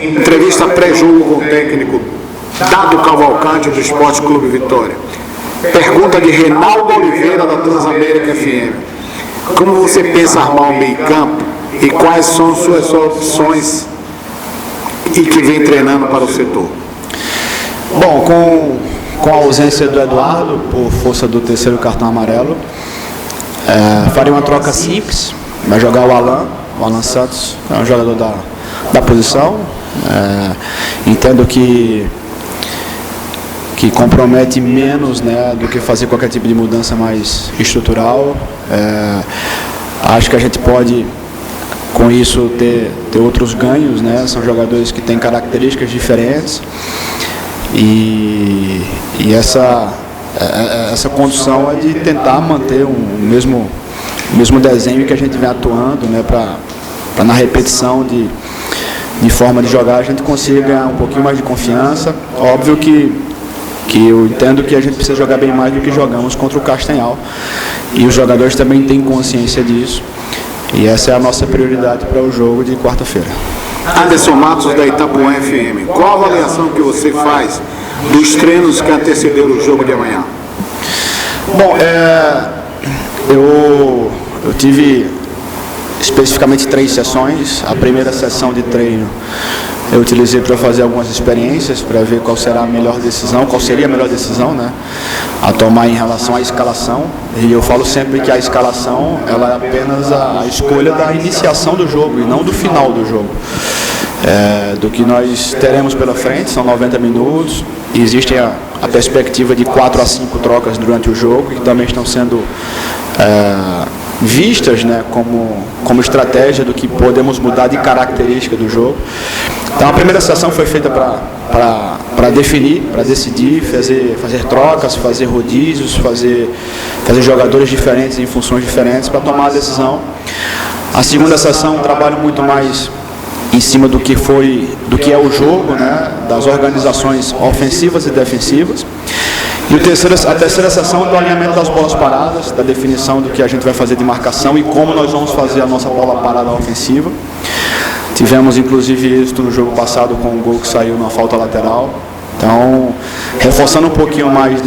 Entrevista pré-jogo com o técnico Dado Cavalcante do Esporte Clube Vitória. Pergunta de Reinaldo Oliveira da Transamérica FM. Como você pensa armar um meio campo e quais são suas opções e que vem treinando para o setor? Bom, com a ausência do Eduardo, por força do terceiro cartão amarelo, faria uma troca simples. Vai jogar o Alan Santos, que é um jogador da posição. Entendo que compromete menos, né, do que fazer qualquer tipo de mudança mais estrutural. Acho que a gente pode, com isso, ter outros ganhos, né? São jogadores que têm características diferentes e essa condução é de tentar manter o mesmo desenho que a gente vem atuando, né, para na repetição de forma de jogar a gente consiga ganhar um pouquinho mais de confiança. Óbvio que eu entendo que a gente precisa jogar bem mais do que jogamos contra o Castanhal e os jogadores também têm consciência disso e essa é a nossa prioridade para o jogo de quarta-feira. Anderson Matos da Itapuã FM. Qual a avaliação que você faz dos treinos que antecederam o jogo de amanhã? Bom, eu tive especificamente 3 sessões. A primeira sessão de treino eu utilizei para fazer algumas experiências, para ver qual seria a melhor decisão, né, a tomar em relação à escalação. E eu falo sempre que a escalação ela é apenas a escolha da iniciação do jogo e não do final do jogo. Do que nós teremos pela frente, são 90 minutos, e existe a perspectiva de 4 a 5 trocas durante o jogo, que também estão sendo vistas, né, como estratégia do que podemos mudar de característica do jogo. Então a primeira sessão foi feita para definir, para decidir, fazer trocas, fazer rodízios, fazer jogadores diferentes em funções diferentes para tomar a decisão. A segunda sessão trabalha muito mais em cima do que é o jogo, né, das organizações ofensivas e defensivas. E a terceira sessão do alinhamento das bolas paradas, da definição do que a gente vai fazer de marcação e como nós vamos fazer a nossa bola parada ofensiva. Tivemos inclusive êxito no jogo passado com um gol que saiu numa falta lateral. Então, reforçando um pouquinho mais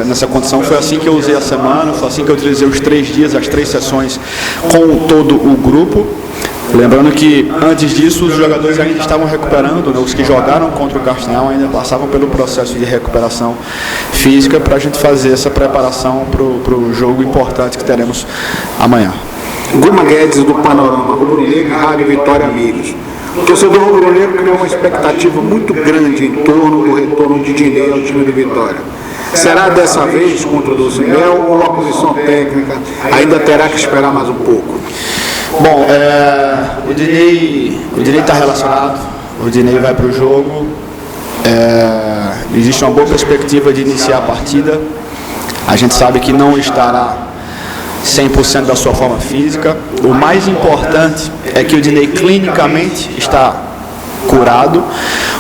nessa condição, foi assim que eu usei a semana, foi assim que eu utilizei os 3 dias, as 3 sessões com todo o grupo. Lembrando que antes disso os jogadores ainda estavam recuperando, né? Os que jogaram contra o Castanhal ainda passavam pelo processo de recuperação física para a gente fazer essa preparação para o jogo importante que teremos amanhã. Guma Guedes do Panorama Rubro-Negro, Rádio Vitória Amigos. O torcedor rubro-negro criou uma expectativa muito grande em torno do retorno de Dinei ao time do Vitória. Será dessa vez contra o Dulcinel ou a comissão técnica ainda terá que esperar mais um pouco? Bom, o Dinei está relacionado, o Dinei vai para o jogo, existe uma boa perspectiva de iniciar a partida, a gente sabe que não estará 100% da sua forma física. O mais importante é que o Dinei clinicamente está curado,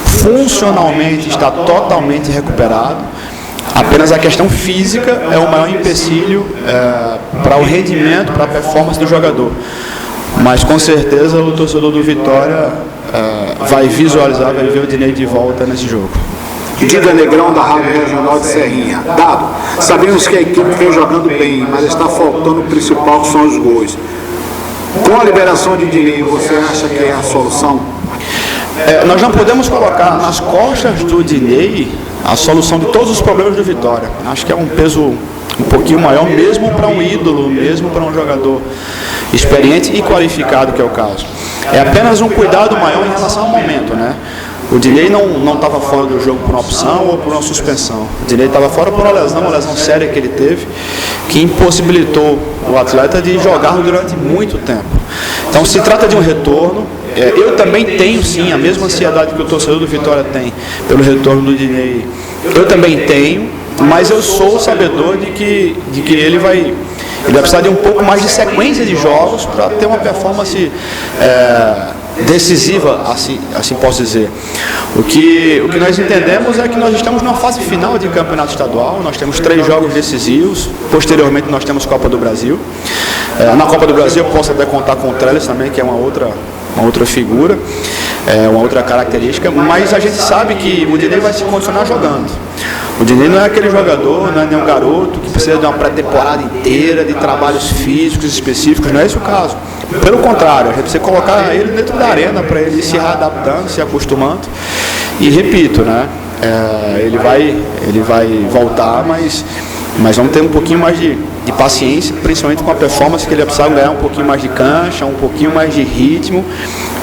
funcionalmente está totalmente recuperado. Apenas a questão física é o maior empecilho para o rendimento, para a performance do jogador. Mas com certeza o torcedor do Vitória vai visualizar, vai ver o Dinei de volta nesse jogo. Dida Negrão da Rádio Regional de Serrinha. Dado, sabemos que a equipe vem jogando bem, mas está faltando o principal, que são os gols. Com a liberação de Dinei, você acha que é a solução? Nós não podemos colocar nas costas do Dinei a solução de todos os problemas do Vitória. Acho que é um peso um pouquinho maior, mesmo para um ídolo, mesmo para um jogador experiente e qualificado, que é o caso. É apenas um cuidado maior em relação ao momento, né? O Dinei não estava fora do jogo por uma opção ou por uma suspensão. O Dinei estava fora por uma lesão séria que ele teve, que impossibilitou o atleta de jogar durante muito tempo. Então se trata de um retorno. Eu também tenho sim a mesma ansiedade que o torcedor do Vitória tem pelo retorno do Dinei. Eu também tenho, mas eu sou sabedor de que ele vai precisar de um pouco mais de sequência de jogos para ter uma performance decisiva, assim posso dizer. O que nós entendemos é que nós estamos numa fase final de campeonato estadual, nós temos 3 jogos decisivos, posteriormente nós temos Copa do Brasil. Na Copa do Brasil eu posso até contar com o Trellis também, que é uma outra figura. é uma outra característica, mas a gente sabe que o Dinei vai se condicionar jogando. O Dinei não é aquele jogador, não é nenhum garoto que precisa de uma pré-temporada inteira, de trabalhos físicos específicos, não é esse o caso. Pelo contrário, a gente precisa colocar ele dentro da arena para ele se readaptando, se acostumando. E repito, né? Ele vai voltar, mas vamos ter um pouquinho mais de paciência, principalmente com a performance que ele vai precisar ganhar um pouquinho mais de cancha, um pouquinho mais de ritmo,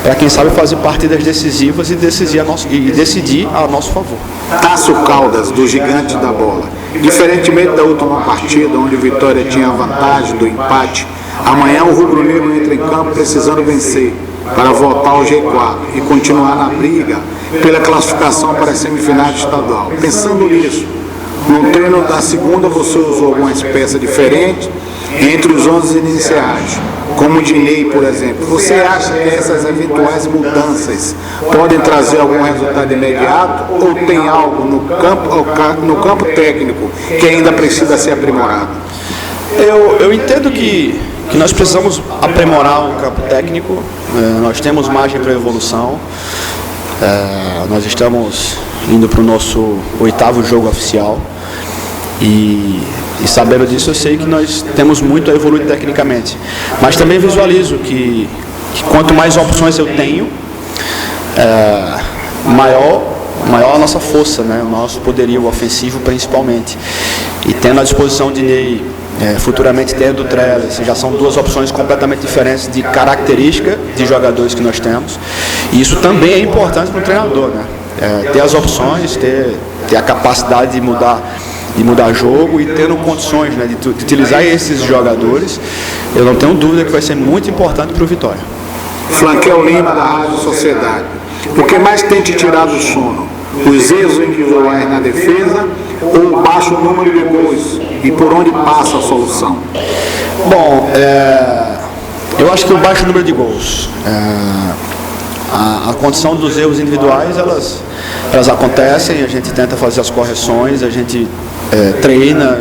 para quem sabe fazer partidas decisivas e decidir a nosso favor. Tasso Caldas, do Gigante da Bola. Diferentemente da última partida, onde o Vitória tinha a vantagem do empate, amanhã o rubro-negro entra em campo precisando vencer para voltar ao G4 e continuar na briga pela classificação para as semifinais do estadual. Pensando nisso, no treino da segunda você usou alguma espécie diferente entre os 11 iniciais, como o Dinei, por exemplo. Você acha que essas eventuais mudanças podem trazer algum resultado imediato ou tem algo no campo técnico que ainda precisa ser aprimorado? Eu entendo que nós precisamos aprimorar o campo técnico, nós temos margem para evolução, nós estamos indo para o nosso 8º jogo oficial e sabendo disso eu sei que nós temos muito a evoluir tecnicamente, mas também visualizo que quanto mais opções eu tenho, maior a nossa força, né? O nosso poderio ofensivo principalmente, e tendo à disposição de Ney, futuramente tendo o Trellis, já são duas opções completamente diferentes de característica de jogadores que nós temos, e isso também é importante para o treinador, né? Ter as opções, ter a capacidade de mudar jogo e tendo condições, né, de utilizar esses jogadores, eu não tenho dúvida que vai ser muito importante para o Vitória. Flanquel Lima, da Rádio Sociedade. O que mais tem te tirado o sono? Os erros individuais na defesa ou o baixo número de gols? E por onde passa a solução? Bom, eu acho que o baixo número de gols. A condição dos erros individuais, elas acontecem, a gente tenta fazer as correções, a gente treina,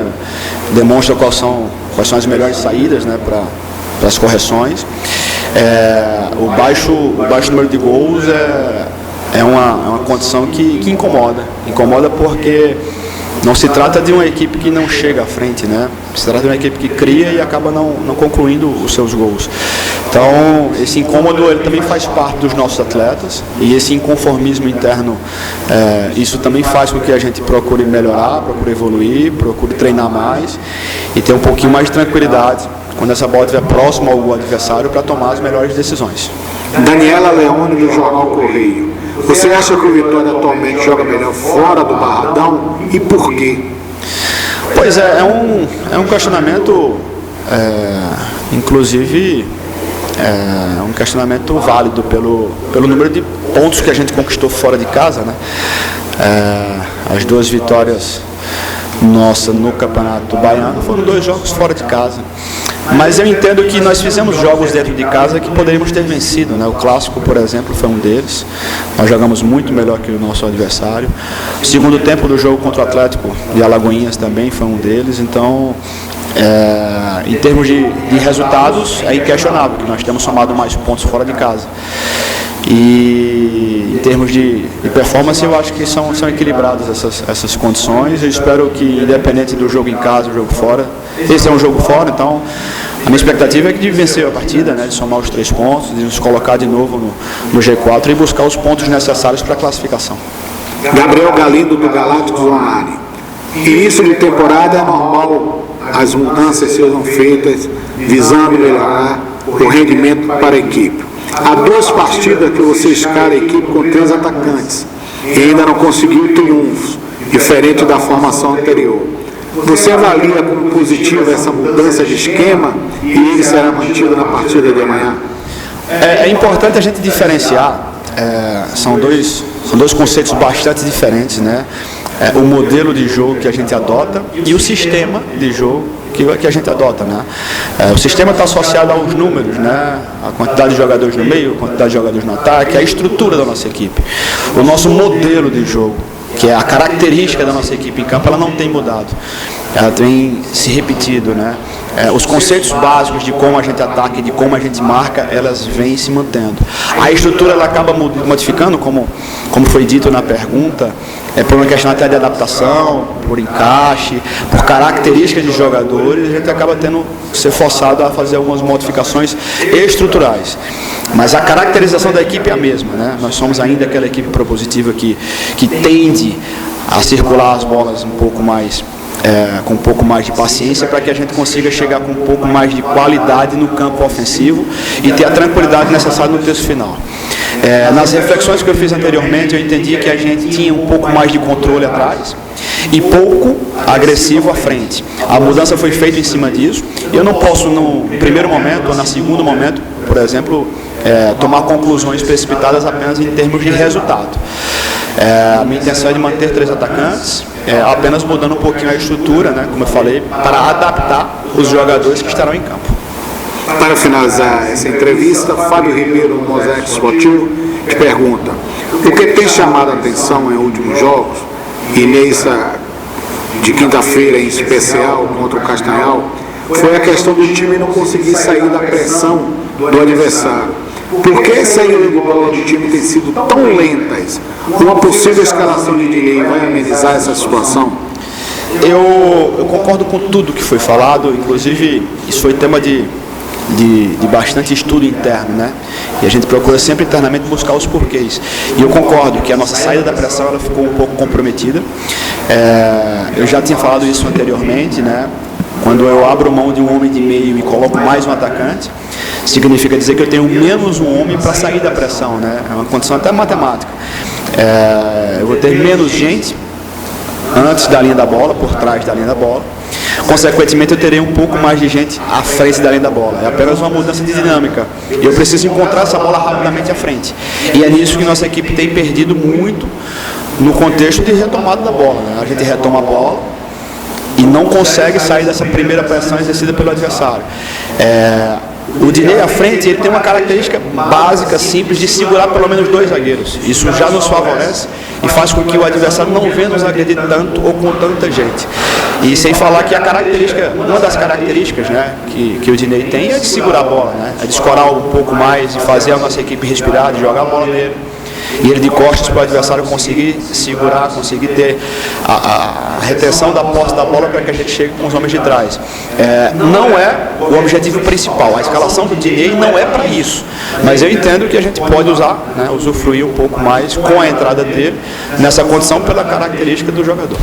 demonstra quais são as melhores saídas, né, para as correções. O baixo número de gols é uma condição que incomoda porque não se trata de uma equipe que não chega à frente, né? Se trata de uma equipe que cria e acaba não concluindo os seus gols. Então, esse incômodo ele também faz parte dos nossos atletas, e esse inconformismo interno, isso também faz com que a gente procure melhorar, procure evoluir, procure treinar mais e ter um pouquinho mais de tranquilidade quando essa bola estiver próxima ao adversário para tomar as melhores decisões. Daniela Leone, do Jornal Correio. Você acha que o Vitória atualmente joga melhor fora do Barradão e por quê? Pois é um questionamento, inclusive, um questionamento válido pelo número de pontos que a gente conquistou fora de casa, né? As 2 vitórias nossas no Campeonato Baiano foram 2 jogos fora de casa. Mas eu entendo que nós fizemos jogos dentro de casa que poderíamos ter vencido, né? O Clássico, por exemplo, foi um deles. Nós jogamos muito melhor que o nosso adversário. O segundo tempo do jogo contra o Atlético de Alagoinhas também foi um deles. Então, em termos de resultados, é inquestionável que nós temos somado mais pontos fora de casa. E em termos de performance, eu acho que são equilibradas essas condições. Eu espero que, independente do jogo em casa, do jogo fora, esse é um jogo fora, então a minha expectativa é de vencer a partida, né, de somar os 3 pontos, de nos colocar de novo no G4 e buscar os pontos necessários para a classificação. Gabriel Galindo, do Galácticos Online. Início de temporada é normal, as mudanças sejam feitas visando melhorar o rendimento para a equipe. Há 2 partidas que você escala a equipe com 3 atacantes e ainda não conseguiu triunfos, diferente da formação anterior. Você avalia como positiva essa mudança de esquema e ele será mantido na partida de amanhã? É importante a gente diferenciar, são dois conceitos bastante diferentes, né? O modelo de jogo que a gente adota e o sistema de jogo que a gente adota, né? O sistema está associado aos números, né? A quantidade de jogadores no meio, a quantidade de jogadores no ataque, a estrutura da nossa equipe. O nosso modelo de jogo, que é a característica da nossa equipe em campo, ela não tem mudado. ela tem se repetido, né? Os conceitos básicos de como a gente ataca e de como a gente marca, elas vêm se mantendo. A estrutura ela acaba modificando, como foi dito na pergunta, por uma questão até de adaptação, por encaixe, por características de jogadores, a gente acaba tendo que ser forçado a fazer algumas modificações estruturais. Mas a caracterização da equipe é a mesma, né? Nós somos ainda aquela equipe propositiva que tende a circular as bolas um pouco mais, com um pouco mais de paciência, para que a gente consiga chegar com um pouco mais de qualidade no campo ofensivo e ter a tranquilidade necessária no terço final. Nas reflexões que eu fiz anteriormente, eu entendi que a gente tinha um pouco mais de controle atrás e pouco agressivo à frente. A mudança foi feita em cima disso. Eu não posso, no primeiro momento ou no segundo momento, por exemplo, tomar conclusões precipitadas apenas em termos de resultado. A minha intenção é de manter 3 atacantes, apenas mudando um pouquinho a estrutura, né, como eu falei, para adaptar os jogadores que estarão em campo. Para finalizar essa entrevista, Fábio Ribeiro, do Mosaico Esportivo, te pergunta: o que tem chamado a atenção em últimos jogos, e nessa de quinta-feira em especial contra o Castanhal, foi a questão do time não conseguir sair da pressão do adversário. Por que as saídas de bola do time têm sido tão lentas? Uma possível escalação de Dinei vai amenizar essa situação? Eu concordo com tudo que foi falado, inclusive isso foi tema de bastante estudo interno, né? E a gente procura sempre internamente buscar os porquês. E eu concordo que a nossa saída da pressão ela ficou um pouco comprometida. Eu já tinha falado isso anteriormente, né? Quando eu abro mão de um homem de meio e coloco mais um atacante, significa dizer que eu tenho menos um homem para sair da pressão, né? É uma condição até matemática. Eu vou ter menos gente antes da linha da bola, por trás da linha da bola. Consequentemente, eu terei um pouco mais de gente à frente da linha da bola. É apenas uma mudança de dinâmica. Eu preciso encontrar essa bola rapidamente à frente. E é nisso que nossa equipe tem perdido muito no contexto de retomada da bola, né? A gente retoma a bola e não consegue sair dessa primeira pressão exercida pelo adversário. O Dinei à frente, ele tem uma característica básica, simples, de segurar pelo menos 2 zagueiros. Isso já nos favorece e faz com que o adversário não venha nos agredir tanto ou com tanta gente. E sem falar que uma das características, né, que o Dinei tem é de segurar a bola, né? É de escorar um pouco mais, de fazer a nossa equipe respirar, de jogar a bola nele. E ele de costas para o adversário conseguir segurar, conseguir ter a retenção da posse da bola para que a gente chegue com os homens de trás. Não é o objetivo principal, a escalação do Dinei não é para isso. Mas eu entendo que a gente pode usar, né, usufruir um pouco mais com a entrada dele nessa condição pela característica do jogador.